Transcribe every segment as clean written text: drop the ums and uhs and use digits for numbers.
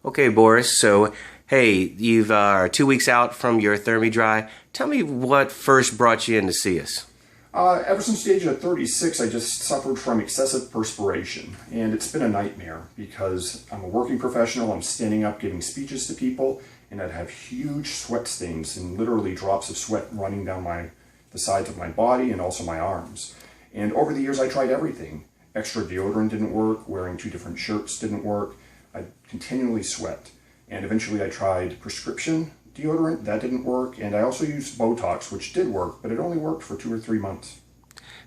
Okay, Boris, so hey, you've 2 weeks out from your ThermiDry. Tell me what first brought you in to see us. Ever since the age of 36, I just suffered from excessive perspiration, and it's been a nightmare because I'm a working professional, I'm standing up giving speeches to people, and I'd have huge sweat stains and literally drops of sweat running down the sides of my body and also my arms. And over the years I tried everything. Extra deodorant didn't work, wearing 2 different shirts didn't work, I continually sweat. And eventually I tried prescription deodorant, that didn't work, and I also used Botox, which did work, but it only worked for 2 or 3 months.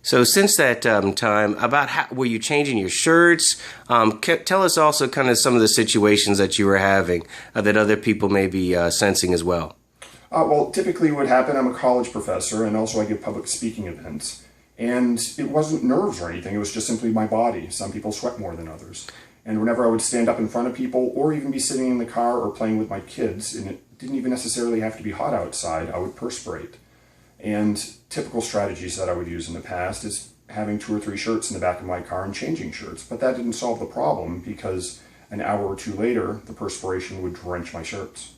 So since that time, about how were you changing your shirts? Tell us also kind of some of the situations that you were having that other people may be sensing as well. Well, typically what happened, I'm a college professor, and also I give public speaking events. And it wasn't nerves or anything, it was just simply my body. Some people sweat more than others. And whenever I would stand up in front of people, or even be sitting in the car or playing with my kids, and it didn't even necessarily have to be hot outside, I would perspirate. And typical strategies that I would use in the past is having 2 or 3 shirts in the back of my car and changing shirts. But that didn't solve the problem because an hour or 2 later, the perspiration would drench my shirts.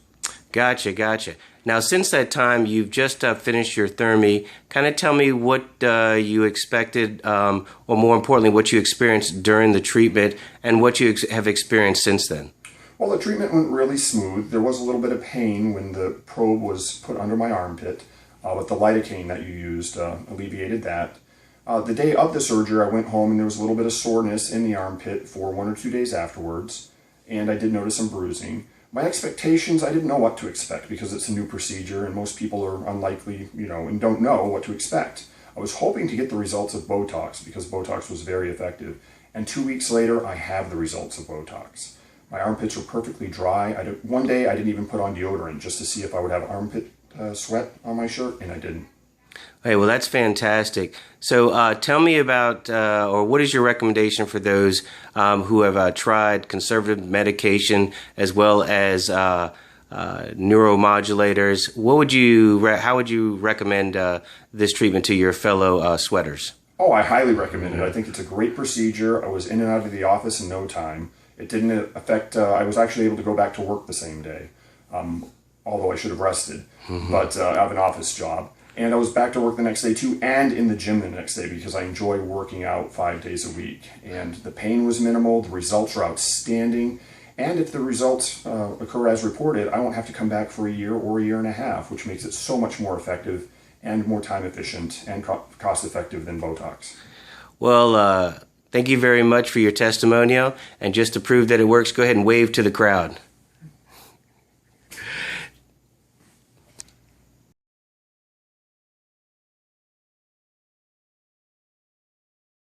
Gotcha. Now, since that time, you've just finished your Thermi. Kind of tell me what you expected, or more importantly, what you experienced during the treatment and what you have experienced since then. Well, the treatment went really smooth. There was a little bit of pain when the probe was put under my armpit, but the lidocaine that you used alleviated that. The day of the surgery, I went home and there was a little bit of soreness in the armpit for 1 or 2 days afterwards, and I did notice some bruising. My expectations, I didn't know what to expect because it's a new procedure and most people are unlikely, and don't know what to expect. I was hoping to get the results of Botox because Botox was very effective. And 2 weeks later, I have the results of Botox. My armpits were perfectly dry. One day, I didn't even put on deodorant just to see if I would have armpit sweat on my shirt, and I didn't. Hey, well, that's fantastic. So tell me about, or what is your recommendation for those who have tried conservative medication as well as neuromodulators? How would you recommend this treatment to your fellow sweaters? Oh, I highly recommend it. I think it's a great procedure. I was in and out of the office in no time. It didn't affect, I was actually able to go back to work the same day, although I should have rested, but I have an office job. And I was back to work the next day too, and in the gym the next day because I enjoy working out 5 days a week. And the pain was minimal, the results are outstanding, and if the results occur as reported, I won't have to come back for a year or a year and a half, which makes it so much more effective and more time efficient and cost effective than Botox. Well, thank you very much for your testimonial, and just to prove that it works, go ahead and wave to the crowd.